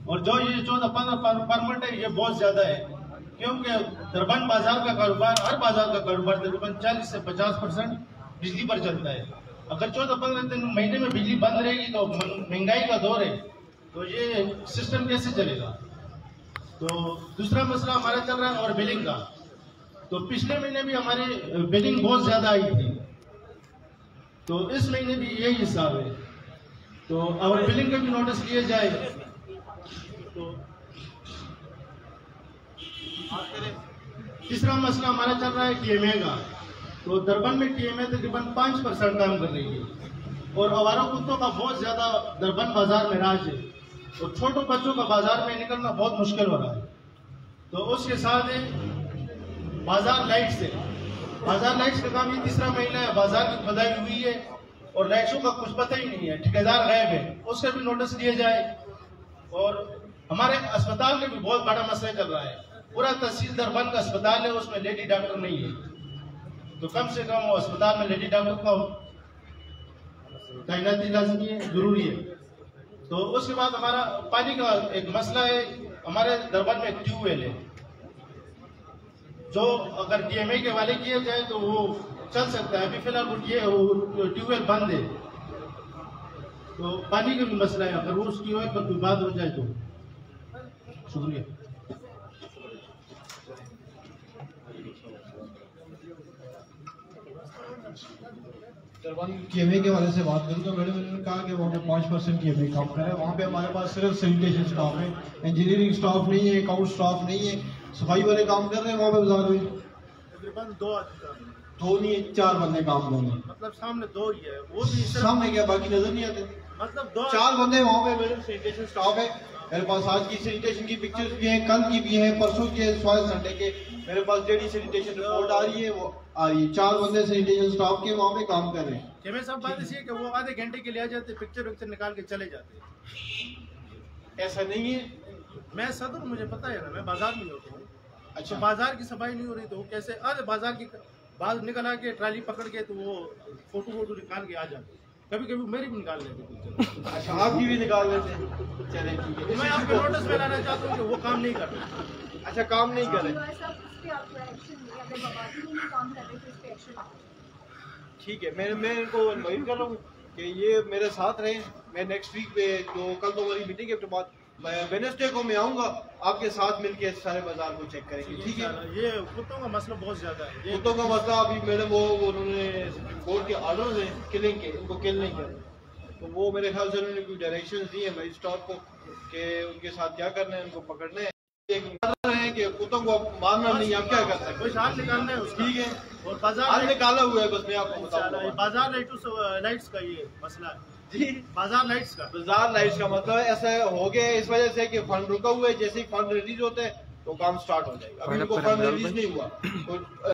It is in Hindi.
और जो ये 14-15 परमिट है ये बहुत ज्यादा है, क्योंकि दरबन बाजार का कारोबार, हर बाजार का कारोबार तकरीबन 40 से 50% बिजली पर चलता है। अगर 14-15 दिन महीने में बिजली बंद रहेगी तो महंगाई का दौर है, तो ये सिस्टम कैसे चलेगा। तो दूसरा मसला हमारा चल रहा है और बिलिंग का। तो पिछले महीने भी हमारी बिलिंग बहुत ज्यादा आई थी, तो इस महीने भी यही हिसाब है। तो और बिलिंग का भी नोटिस लिए जाए। तो तीसरा मसला हमारा चल रहा है टीएमए का। तो दरबन में टीएमए तकरीबन 5% काम कर रही है और आवारा कुत्तों का बहुत ज्यादा दरबन बाजार में राज है और छोटे बच्चों का बाजार में निकलना बहुत मुश्किल हो रहा है। तो उसके साथ बाजार लाइट्स है, बाजार लाइट्स का काम ये तीसरा महीना है, बाजार की खुदाई हुई है और लाइट्सों का कुछ पता ही नहीं है, ठेकेदार गायब है, उसका भी नोटिस दिए जाए। और हमारे अस्पताल में भी बहुत बड़ा मसला चल रहा है, पूरा तहसील दरबन का अस्पताल है, उसमें लेडी डॉक्टर नहीं है, तो कम से कम वो अस्पताल में लेडी डॉक्टर का तैनाती लाजमी है, जरूरी है। तो उसके बाद हमारा पानी का एक मसला है, हमारे दरबन में एक ट्यूबवेल है, जो अगर डीएमए के वाले किए जाए तो वो चल सकता है। अभी फिलहाल वो ट्यूबवेल बंद है, तो पानी का भी मसला है, अगर वो उस ट्यूबवेल पर कोई बात हो जाए तो। शुक्रिया। टीएमए के वाले से बात करूँ तो मैडम ने कहा कि वहाँ पे 5% टीएमए काम कर रहा है। वहाँ पे हमारे पास सिर्फ सैनिटेशन स्टाफ है, इंजीनियरिंग स्टाफ नहीं है, अकाउंट स्टाफ नहीं है, सफाई वाले काम कर रहे हैं वहाँ पे बाजार में तकरीबन 2 नहीं 4 बंदे काम कर रहे हैं। मतलब सामने 2 ही है, वो भी सामने क्या, बाकी नजर नहीं आते। मतलब 2 4 बंदे वहाँ पे मैडम सैनिटेशन स्टाफ है। मेरे पास आज की सैनिटेशन की पिक्चर्स भी हैं, कल की भी हैं, परसों के स्वास्थ्य संडे के मेरे पास डेली सैनिटेशन रिपोर्ट आ रही है, वो आ रही है। 4 बंदे सैनिटेशन स्टाफ के वहाँ पे काम कर रहे हैं। सब बात इसी है कि वो आधे घंटे के लिए आ जाते, पिक्चर निकाल के चले जाते। ऐसा नहीं है, मैं सदर, मुझे पता है ना, मैं बाजार में होता हूँ। अच्छा, तो बाजार की सफाई नहीं हो रही तो वो कैसे आधे बाजार की बाहर निकल आके ट्राली पकड़ के तो वो फोटो निकाल के आ जाते। कभी कभी मेरी भी निकाल लेते। अच्छा, आपकी भी निकाल लेते। चले ठीक है, मैं आपको नोटिस में लाना चाहता हूँ कि वो काम नहीं कर रहे। अच्छा, काम नहीं कर रहे, ठीक है। मैं इनको इन्वाइट कर रहा हूँ कि ये मेरे साथ रहे। मैं नेक्स्ट वीक पे जो कल तो हमारी मीटिंग के बाद मैं वेडनेसडे को मैं आऊँगा, आपके साथ मिलके सारे बाजार को चेक करेंगे, ठीक है। ये कुत्तों का मसला बहुत ज्यादा है, कुत्तों का मसला अभी मैडम वो उन्होंने कोर्ट के ऑर्डर है किलिंग के, उनको किल नहीं कर, तो वो मेरे ख्याल से उन्होंने कोई डायरेक्शन दी है मजिस्ट्रेट को कि उनके साथ क्या करना है, उनको पकड़ना है। कि कुत्तों को मारना नहीं, आप क्या कर सकते, कुछ हाथ निकालना है, ठीक है। और बाजार निकाला हुआ है, बस मैं आपको बताऊंगा। बाजार लाइट्स का ये मसला है जी, बाजार लाइट्स का मतलब ऐसा हो गया इस वजह से कि फंड रुका हुआ है, जैसे ही फंड रिलीज होता है तो काम स्टार्ट हो जाएगा। अभी उनको फंड रिलीज नहीं हुआ तो